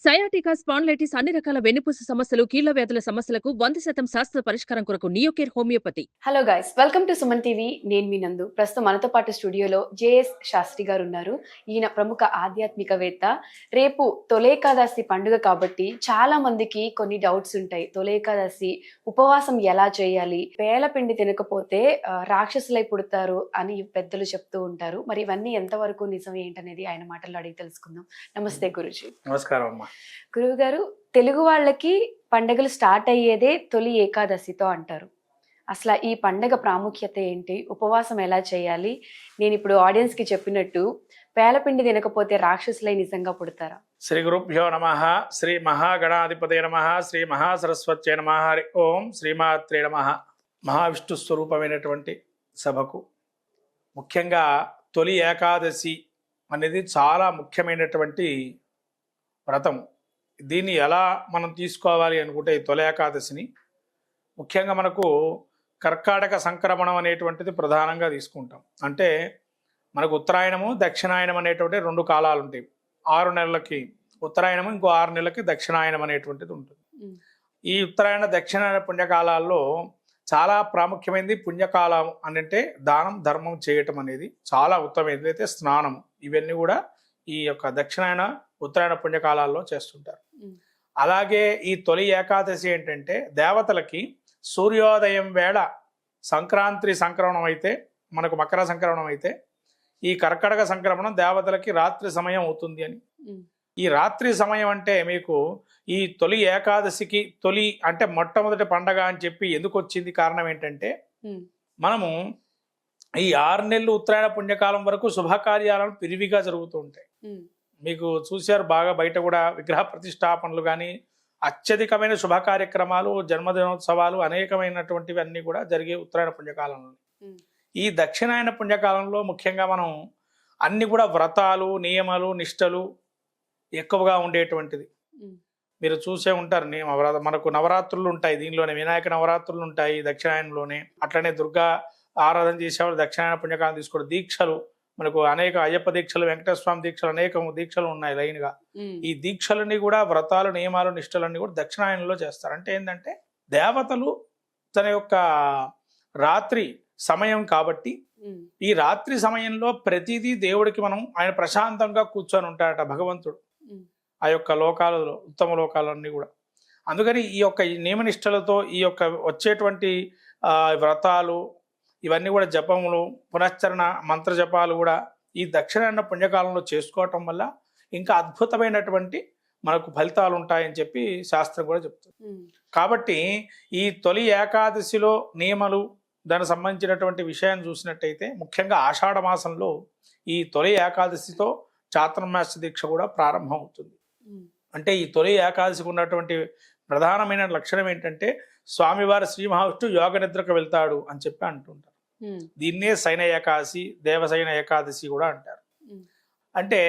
Sciatica, spondylitis అన్ని రకాల వెన్నుపూస సమస్యలు, కీళ్ల వ్యాధుల సమస్యలకు 100% శాస్త్ర పరిష్కారం కొరకు Neocare homeopathy. Hello guys, welcome to Suman TV. నేను మీ నందు. ప్రస్తుతం మనతో పాటు స్టూడియోలో జేఎస్ శాస్త్రి గారు ఉన్నారు. ఈయన ప్రముఖ ఆధ్యాత్మికవేత్త. రేపు తొలేకాదశి పండుగ కాబట్టి చాలా మందికి కొన్ని డౌట్స్ ఉంటాయి. తొలేకాదశి ఉపవాసం ఎలా చేయాలి, పేలపిండి తినకపోతే రాక్షసులై పుడతారు అని పెద్దలు చెప్తూ ఉంటారు. మరి ఇవన్నీ ఎంతవరకు నిజం ఏంటనేది ఆయన మాటల్లో అడిగి తెలుసుకుందాం. నమస్తే గురుజీ. నమస్కారం అమ్మా. గురువు గారు, తెలుగు వాళ్ళకి పండుగలు స్టార్ట్ అయ్యేదే తొలి ఏకాదశితో అంటారు. అసలు ఈ పండగ ప్రాముఖ్యత ఏంటి, ఉపవాసం ఎలా చేయాలి? నేను ఇప్పుడు ఆడియన్స్ కి చెప్పినట్టు పేలపిండి తినకపోతే రాక్షసులై నిజంగా పుడతారా? శ్రీ గురుభ్యో నమః. శ్రీ మహాగణాధిపతయ నమః. శ్రీ మహాసరస్వత్యై నమః. హరి ఓం శ్రీమాత్రే నమః. మహావిష్ణు స్వరూపమైనటువంటి సభకు ముఖ్యంగా తొలి ఏకాదశి అనేది చాలా ముఖ్యమైనటువంటి వ్రతం. దీన్ని ఎలా మనం తీసుకోవాలి అనుకుంటే ఈ తొలి ఏకాదశిని ముఖ్యంగా మనకు కర్కాటక సంక్రమణం అనేటువంటిది ప్రధానంగా తీసుకుంటాం. అంటే మనకు ఉత్తరాయణము దక్షిణాయనం అనేటువంటి రెండు కాలాలు ఉంటాయి. 6 నెలలకి ఉత్తరాయణము, ఇంకో 6 నెలలకి దక్షిణాయనం అనేటువంటిది ఉంటుంది. ఈ ఉత్తరాయణ దక్షిణాయన పుణ్యకాలాల్లో చాలా ప్రాముఖ్యమైనది పుణ్యకాలం అంటే దానం ధర్మం చేయటం అనేది చాలా ఉత్తమమైనది. అయితే స్నానం ఇవన్నీ కూడా ఈ యొక్క దక్షిణాయన ఉత్తరాయణ పుణ్యకాలాల్లో చేస్తుంటారు. అలాగే ఈ తొలి ఏకాదశి ఏంటంటే దేవతలకి సూర్యోదయం వేళ సంక్రాంతి సంక్రమణం అయితే, మనకు మకర సంక్రమణం అయితే, ఈ కర్కటక సంక్రమణం దేవతలకి రాత్రి సమయం అవుతుంది అని. ఈ రాత్రి సమయం అంటే మీకు ఈ తొలి ఏకాదశికి తొలి అంటే మొట్టమొదటి పండగ అని చెప్పి ఎందుకు వచ్చింది? కారణం ఏంటంటే మనము ఈ 6 నెలలు ఉత్తరాయణ పుణ్యకాలం వరకు శుభకార్యాలను పిరివిగా జరుగుతూ ఉంటాయి. మీకు చూశారు బాగా, బయట కూడా విగ్రహ ప్రతిష్టాపనలు కానీ అత్యధికమైన శుభ కార్యక్రమాలు, జన్మదినోత్సవాలు అనేకమైనటువంటివి అన్నీ కూడా జరిగే ఉత్తరాయణ పుణ్యకాలంలో. ఈ దక్షిణాయన పుణ్యకాలంలో ముఖ్యంగా మనం అన్ని కూడా వ్రతాలు, నియమాలు, నిష్టలు ఎక్కువగా ఉండేటువంటిది. మీరు చూసే ఉంటారు. మనకు నవరాత్రులు ఉంటాయి, దీనిలోనే వినాయక నవరాత్రులు ఉంటాయి దక్షిణాయనంలోనే. అట్లనే దుర్గా ఆరాధన చేసేవాళ్ళు దక్షిణాయన పుణ్యకాలం తీసుకోవడం. దీక్షలు మనకు అనేక అయ్యప్ప దీక్షలు, వెంకటేశ్వర స్వామి దీక్షలు, అనేక దీక్షలు ఉన్నాయి లైన్గా. ఈ దీక్షలన్నీ కూడా వ్రతాలు, నియమాలు, నిష్టలన్నీ కూడా దక్షిణాయనంలో చేస్తారు. అంటే ఏంటంటే దేవతలు తన యొక్క రాత్రి సమయం కాబట్టి ఈ రాత్రి సమయంలో ప్రతిదీ దేవుడికి మనం ఆయన ప్రశాంతంగా కూర్చొని ఉంటాడట భగవంతుడు ఆ యొక్క లోకాలలో, ఉత్తమ లోకాలన్నీ కూడా. అందుకని ఈ యొక్క నియమనిష్టలతో ఈ యొక్క వచ్చేటువంటి వ్రతాలు ఇవన్నీ కూడా జపములు, పునశ్చరణ మంత్ర జపాలు కూడా ఈ దక్షిణాయన పుణ్యకాలంలో చేసుకోవటం వల్ల ఇంకా అద్భుతమైనటువంటి మనకు ఫలితాలు ఉంటాయని చెప్పి శాస్త్రం కూడా చెప్తుంది. కాబట్టి ఈ తొలి ఏకాదశిలో నియమాలు, దానికి సంబంధించినటువంటి విషయాన్ని చూసినట్టయితే ముఖ్యంగా ఆషాఢ మాసంలో ఈ తొలి ఏకాదశితో చాతుర్మాస దీక్ష కూడా ప్రారంభం అవుతుంది. అంటే ఈ తొలి ఏకాదశికి ఉన్నటువంటి ప్రధానమైన లక్షణం ఏంటంటే స్వామివారి శ్రీ మహావిష్ణువు యోగ నిద్రకు వెళ్తాడు అని చెప్పి అంటుంటారు. దీన్నే శయన ఏకాదశి, దేవశయన ఏకాదశి కూడా అంటారు. అంటే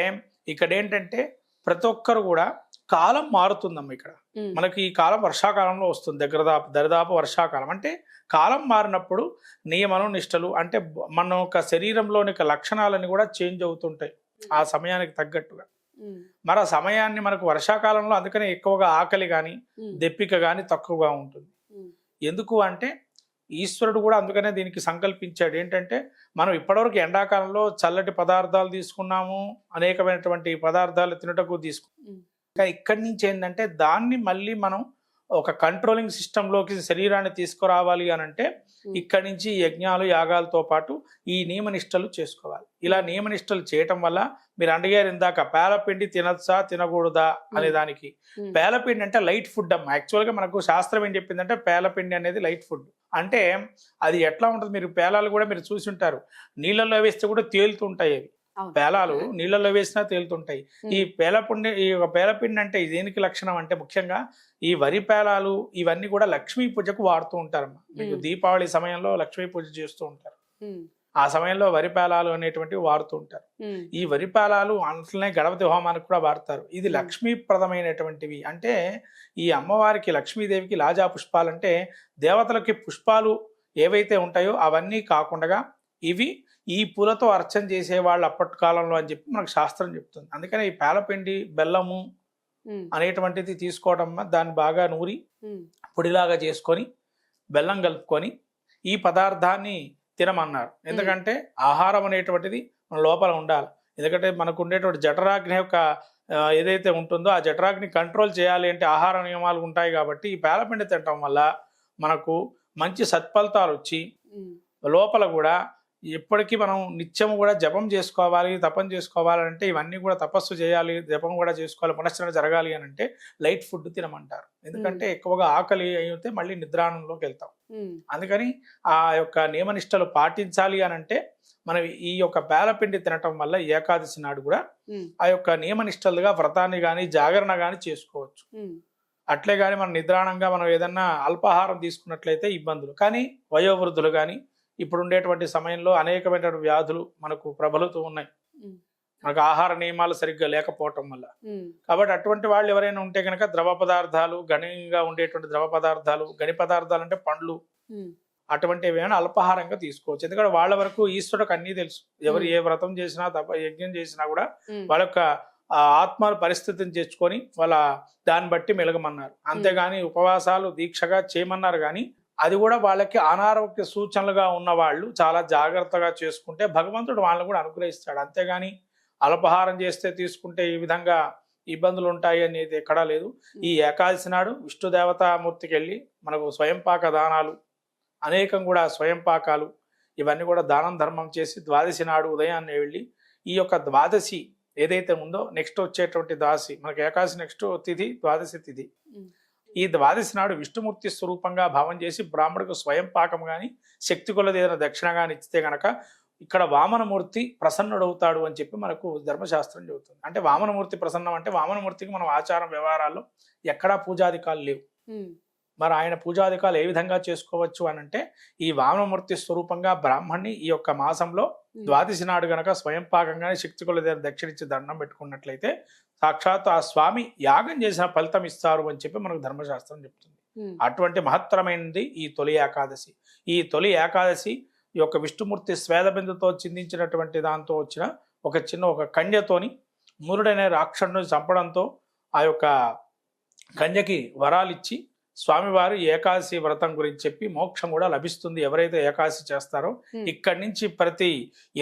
ఇక్కడ ఏంటంటే ప్రతి ఒక్కరు కూడా కాలం మారుతుందమ్మ. ఇక్కడ మనకి ఈ కాలం వర్షాకాలంలో వస్తుంది, దరిదాపు వర్షాకాలం. అంటే కాలం మారినప్పుడు నియమలు, నిష్టలు అంటే మన యొక్క శరీరంలోని లక్షణాలన్నీ కూడా చేంజ్ అవుతుంటాయి ఆ సమయానికి తగ్గట్టుగా. మరి ఆ సమయాన్ని మనకు వర్షాకాలంలో అందుకనే ఎక్కువగా ఆకలి కానీ దెప్పిక కానీ తక్కువగా ఉంటుంది. ఎందుకు అంటే ఈశ్వరుడు కూడా అందుకనే దీనికి సంకల్పించాడు. ఏంటంటే మనం ఇప్పటివరకు ఎండాకాలంలో చల్లటి పదార్థాలు తీసుకున్నాము, అనేకమైనటువంటి పదార్థాలు తినటకు తీసుకున్నాం. ఇంకా ఇక్కడి నుంచి ఏంటంటే దాన్ని మళ్ళీ మనం ఒక కంట్రోలింగ్ సిస్టంలోకి శరీరాన్ని తీసుకురావాలి అని అంటే ఇక్కడి నుంచి యజ్ఞాలు, యాగాలతో పాటు ఈ నియమనిష్టలు చేసుకోవాలి. ఇలా నియమనిష్టలు చేయటం వల్ల మీరు అడిగారు ఇందాక పేలపిండి తినచ్చా తినకూడదా అనే దానికి. పేలపిండి అంటే లైట్ ఫుడ్ అమ్మ. యాక్చువల్గా మనకు శాస్త్రం ఏం చెప్పిందంటే పేలపిండి అనేది లైట్ ఫుడ్. అంటే అది ఎట్లా ఉంటుంది, మీరు పేలాలు కూడా మీరు చూసి ఉంటారు, నీళ్ళల్లో వేస్తే కూడా తేలుతుంటాయి అవి. పేలాలు నీళ్ళల్లో వేసినా తేలుతుంటాయి. ఈ పేలపిండి అంటే దేనికి లక్షణం అంటే ముఖ్యంగా ఈ వరి పేలాలు ఇవన్నీ కూడా లక్ష్మీ పూజకు వాడుతూ ఉంటారమ్మా. మీకు దీపావళి సమయంలో లక్ష్మీ పూజ చేస్తూ ఉంటారు. ఆ సమయంలో వరి పేలాలు అనేటువంటివి వాడుతూ ఉంటారు. ఈ వరి పేలాలు అట్లనే గణపతి హోమానికి కూడా వాడతారు. ఇది లక్ష్మీప్రదమైనటువంటివి. అంటే ఈ అమ్మవారికి, లక్ష్మీదేవికి లాజా పుష్పాలు అంటే దేవతలకి పుష్పాలు ఏవైతే ఉంటాయో అవన్నీ కాకుండా ఇవి ఈ పూలతో అర్చన చేసేవాళ్ళు అప్పటి కాలంలో అని చెప్పి మనకు శాస్త్రం చెప్తుంది. అందుకని ఈ పేలపిండి, బెల్లము అనేటువంటిది తీసుకోవడం దాన్ని బాగా నూరి పొడిలాగా చేసుకొని బెల్లం కలుపుకొని ఈ పదార్థాన్ని తినమన్నారు. ఎందుకంటే ఆహారం అనేటువంటిది మన లోపల ఉండాలి. ఎందుకంటే మనకు ఉండేటువంటి జఠరాగ్ని యొక్క ఏదైతే ఉంటుందో ఆ జఠరాగ్ని కంట్రోల్ చేయాలి అంటే ఆహార నియమాలు ఉంటాయి. కాబట్టి ఈ పేలపిండి తినటం వల్ల మనకు మంచి సత్ఫలితాలు వచ్చి లోపల కూడా ఎప్పటికీ మనం నిత్యము కూడా జపం చేసుకోవాలి, తపం చేసుకోవాలంటే ఇవన్నీ కూడా తపస్సు చేయాలి, జపం కూడా చేసుకోవాలి, పునశ్చరణ జరగాలి అని అంటే లైట్ ఫుడ్ తినమంటారు. ఎందుకంటే ఎక్కువగా ఆకలి అయితే మళ్ళీ నిద్రాణంలోకి వెళ్తాం. అందుకని ఆ యొక్క నియమనిష్టలు పాటించాలి అని అంటే మనం ఈ యొక్క పేలపిండి తినటం వల్ల ఏకాదశి నాడు కూడా ఆ యొక్క నియమనిష్టలుగా వ్రతాన్ని కానీ జాగరణ కానీ చేసుకోవచ్చు. అట్లే కానీ మనం నిద్రాణంగా మనం ఏదన్నా అల్పాహారం తీసుకున్నట్లయితే ఇబ్బందులు. కానీ వయోవృద్ధులు కానీ ఇప్పుడు ఉండేటువంటి సమయంలో అనేకమైన వ్యాధులు మనకు ప్రబలుతూ ఉన్నాయి, మనకు ఆహార నియమాలు సరిగ్గా లేకపోవటం వల్ల. కాబట్టి అటువంటి వాళ్ళు ఎవరైనా ఉంటే కనుక ద్రవ పదార్థాలు, గణంగా ఉండేటువంటి ద్రవ పదార్థాలు, గని పదార్థాలు అంటే పండ్లు అటువంటి ఏమైనా అల్పాహారంగా తీసుకోవచ్చు. ఎందుకంటే వాళ్ళ వరకు ఈశ్వరుడికి అన్నీ తెలుసు. ఎవరు ఏ వ్రతం చేసినా యజ్ఞం చేసినా కూడా వాళ్ళ యొక్క ఆత్మ పరిస్థితిని తెచ్చుకొని వాళ్ళ దాన్ని బట్టి మెలగమన్నారు. అంతేగాని ఉపవాసాలు దీక్షగా చేయమన్నారు. కానీ అది కూడా వాళ్ళకి అనారోగ్య సూచనలుగా ఉన్న వాళ్ళు చాలా జాగ్రత్తగా చేసుకుంటే భగవంతుడు వాళ్ళని కూడా అనుగ్రహిస్తాడు. అంతేగాని అల్పహారం చేస్తే తీసుకుంటే ఈ విధంగా ఇబ్బందులు ఉంటాయి అనేది ఎక్కడా లేదు. ఈ ఏకాదశి నాడు విష్ణు దేవతామూర్తికి వెళ్ళి మనకు స్వయంపాక దానాలు అనేకం కూడా స్వయంపాకాలు ఇవన్నీ కూడా దానం ధర్మం చేసి ద్వాదశి నాడు ఉదయాన్నే వెళ్ళి ఈ యొక్క ద్వాదశి ఏదైతే ఉందో నెక్స్ట్ వచ్చేటువంటి ద్వాదశి, మనకు ఏకాదశి నెక్స్ట్ తిథి ద్వాదశి తిథి. ఈ ద్వాదశి నాడు విష్ణుమూర్తి స్వరూపంగా భావం చేసి బ్రాహ్మణుడికి స్వయం పాకం కానీ శక్తి కొలది ఏదైనా దక్షిణ కానీ ఇస్తే గనక ఇక్కడ వామనమూర్తి ప్రసన్నుడవుతాడు అని చెప్పి మనకు ధర్మశాస్త్రం చెబుతుంది. అంటే వామనమూర్తి ప్రసన్నం అంటే వామనమూర్తికి మనం ఆచారం వ్యవహారాల్లో ఎక్కడా పూజాధికాలు లేవు. మరి ఆయన పూజాధికాలు ఏ విధంగా చేసుకోవచ్చు అని అంటే ఈ వామనమూర్తి స్వరూపంగా బ్రాహ్మణ్ణి ఈ యొక్క మాసంలో ద్వాదశి నాడు గనక స్వయం పాకంగానే శక్తి కొలది దక్షిణించి దండం పెట్టుకున్నట్లయితే సాక్షాత్ ఆ స్వామి యాగం చేసిన ఫలితం ఇస్తారు అని చెప్పి మనకు ధర్మశాస్త్రం చెప్తుంది. అటువంటి మహత్తరమైనది ఈ తొలి ఏకాదశి. ఈ తొలి ఏకాదశి ఈ యొక్క విష్ణుమూర్తి స్వేదబిందుతో చిందించినటువంటి దాంతో వచ్చిన ఒక కన్యతోని మురుడనే రాక్షసుని చంపడంతో ఆ యొక్క కన్యకి వరాలిచ్చి స్వామివారు ఏకాదశి వ్రతం గురించి చెప్పి మోక్షం కూడా లభిస్తుంది ఎవరైతే ఏకాదశి చేస్తారో. ఇక్కడి నుంచి ప్రతి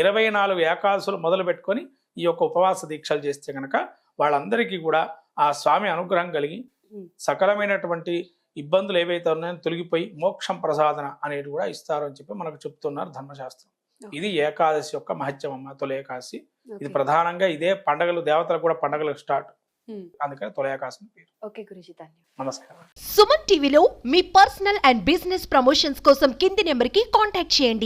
24 ఏకాదశులు మొదలు పెట్టుకొని ఈ యొక్క ఉపవాస దీక్షలు చేస్తే కనుక వాళ్ళందరికీ కూడా ఆ స్వామి అనుగ్రహం కలిగి సకలమైనటువంటి ఇబ్బందులు ఏవైతే ఉన్నాయో తొలగిపోయి మోక్షం ప్రసాదన అనేది కూడా ఇస్తారు అని చెప్పి మనకు చెప్తున్నారు ధర్మశాస్త్రం. ఇది ఏకాదశి యొక్క మహత్యం అమ్మ. తొలి ఏకాదశి ఇది ప్రధానంగా ఇదే పండగలు, దేవతలకు కూడా పండగలు స్టార్ట్. అందుకని తొలి ఏకాదశి పేరు. ఓకే గురుజీ, నమస్కారం. సుమన్ టీవీలో మీ పర్సనల్ అండ్ బిజినెస్ ప్రమోషన్స్ కోసం కింది నెంబర్కి కాంటాక్ట్ చేయండి.